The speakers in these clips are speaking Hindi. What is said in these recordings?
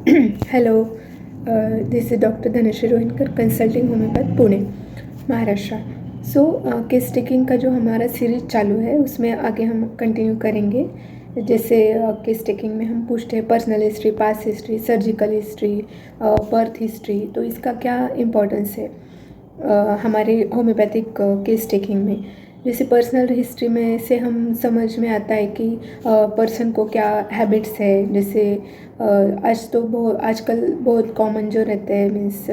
Hello, this is Dr. Dhanashree Rohinkar, consulting homeopath Pune Maharashtra. Case taking का जो हमारा सीरीज चालू है उसमें आगे हम कंटिन्यू करेंगे। जैसे केस टेकिंग में हम पूछते हैं personal history, past history, surgical history, birth history, तो इसका क्या इम्पोर्टेंस है हमारे होम्योपैथिक केस टेकिंग में। जैसे पर्सनल हिस्ट्री में से हम समझ में आता है कि पर्सन को क्या हैबिट्स है। जैसे आजकल बहुत कॉमन जो रहते हैं मीन्स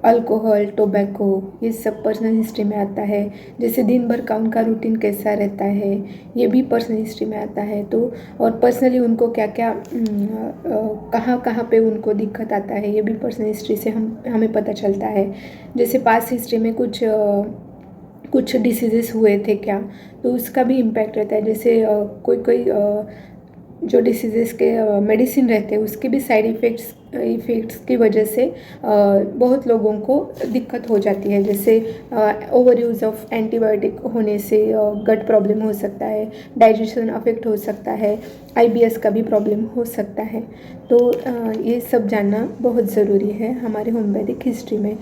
अल्कोहल, टोबैको, ये सब पर्सनल हिस्ट्री में आता है। जैसे दिन भर का उनका रूटीन कैसा रहता है, ये भी पर्सनल हिस्ट्री में आता है। तो और पर्सनली उनको क्या क्या कहाँ कहाँ पे उनको दिक्कत आता है, ये भी पर्सनल हिस्ट्री से हमें पता चलता है। जैसे पास्ट हिस्ट्री में कुछ डिसीजेस हुए थे क्या, तो उसका भी इम्पैक्ट रहता है। जैसे कोई कोई जो डिसीजेस के मेडिसिन रहते हैं उसके भी साइड इफ़ेक्ट्स की वजह से बहुत लोगों को दिक्कत हो जाती है। जैसे ओवर यूज़ ऑफ एंटीबायोटिक होने से गट प्रॉब्लम हो सकता है, डाइजेशन अफेक्ट हो सकता है, आईबीएस का भी प्रॉब्लम हो सकता है। तो ये सब जानना बहुत ज़रूरी है हमारे होम्योपैथिक हिस्ट्री में।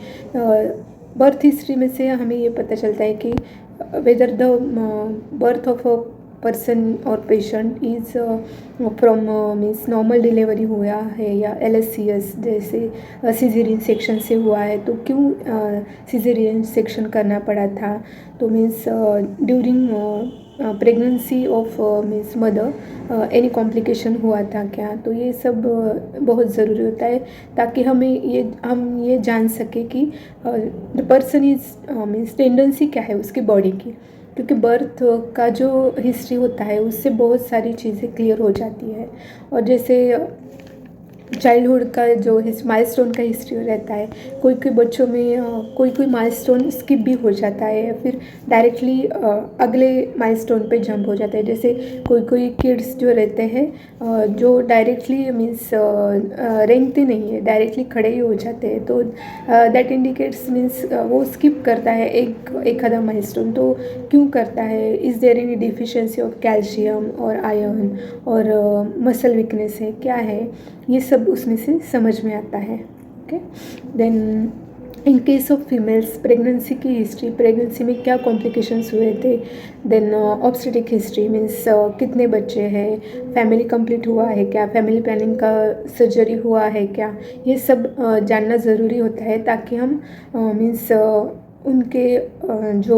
बर्थ हिस्ट्री में से हमें ये पता चलता है कि whether the birth of a person और patient is from means normal delivery हुआ है या एलएससीएस जैसे सिजेरियन सेक्शन से हुआ है, तो क्यों सिजेरियन सेक्शन करना पड़ा था। तो means during pregnancy of means mother any complication हुआ था क्या, तो ये सब बहुत ज़रूरी होता है ताकि हम ये जान सके कि the person is means tendency क्या है उसकी बॉडी की। क्योंकि बर्थ का जो हिस्ट्री होता है उससे बहुत सारी चीज़ें क्लियर हो जाती है। और जैसे चाइल्डहुड का जो माइलस्टोन का हिस्ट्री रहता है, कोई कोई बच्चों में कोई माइलस्टोन स्किप भी हो जाता है या फिर डायरेक्टली अगले माइलस्टोन पे जंप हो जाता है। जैसे कोई किड्स जो रहते हैं जो डायरेक्टली मीन्स रेंगते नहीं है, डायरेक्टली खड़े ही हो जाते हैं, तो दैट इंडिकेट्स मीन्स वो स्किप करता है एक आधा माइलस्टोन। तो क्यों करता है, is there any deficiency of calcium और आयरन और मसल वीकनेस है क्या है, ये सब उसमें से समझ में आता है। Okay, then in case of females pregnancy की हिस्ट्री, प्रेगनेंसी में क्या कॉम्प्लिकेशंस हुए थे। देन ऑब्स्टेट्रिक हिस्ट्री मीन्स कितने बच्चे हैं, फैमिली कंप्लीट हुआ है क्या, फैमिली प्लानिंग का सर्जरी हुआ है क्या, ये सब जानना ज़रूरी होता है ताकि हम मीन्स उनके जो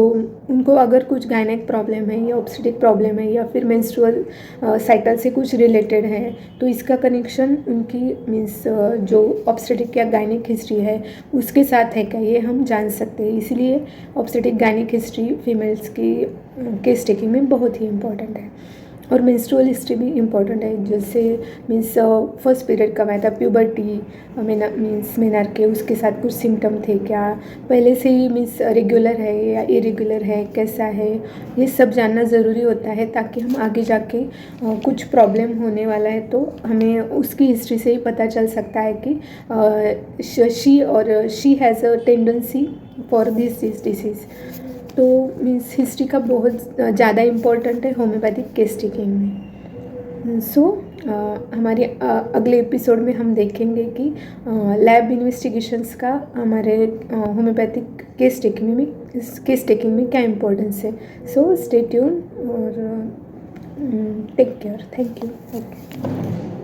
उनको अगर कुछ गायनेक प्रॉब्लम है या ऑब्स्टेट्रिक प्रॉब्लम है या फिर मेंस्ट्रुअल साइकिल से कुछ रिलेटेड है, तो इसका कनेक्शन उनकी मीन्स जो ऑब्स्टेट्रिक या गायनेक हिस्ट्री है उसके साथ है क्या, ये हम जान सकते हैं। इसलिए ऑब्स्टेट्रिक गायनेक हिस्ट्री फीमेल्स की केस टेकिंग में बहुत ही इम्पॉर्टेंट है। और मेंस्ट्रुअल हिस्ट्री भी इम्पॉर्टेंट है। जैसे मीन्स फर्स्ट पीरियड कब आया था, प्यूबर्टी मीन्स मेनर के उसके साथ कुछ सिम्टम थे क्या, पहले से ही मीन्स रेगुलर है या इरेगुलर है, कैसा है, ये सब जानना ज़रूरी होता है ताकि हम आगे जाके कुछ प्रॉब्लम होने वाला है तो हमें उसकी हिस्ट्री से ही पता चल सकता है कि she has a tendency for this disease. तो मीन्स हिस्ट्री का बहुत ज़्यादा इम्पोर्टेंट है होम्योपैथिक केस टेकिंग में। हमारे अगले एपिसोड में हम देखेंगे कि लैब इन्वेस्टिगेशंस का हमारे होम्योपैथिक केस टेकिंग में क्या इम्पोर्टेंस है। सो स्टे ट्यून और take care. Thank you. Okay.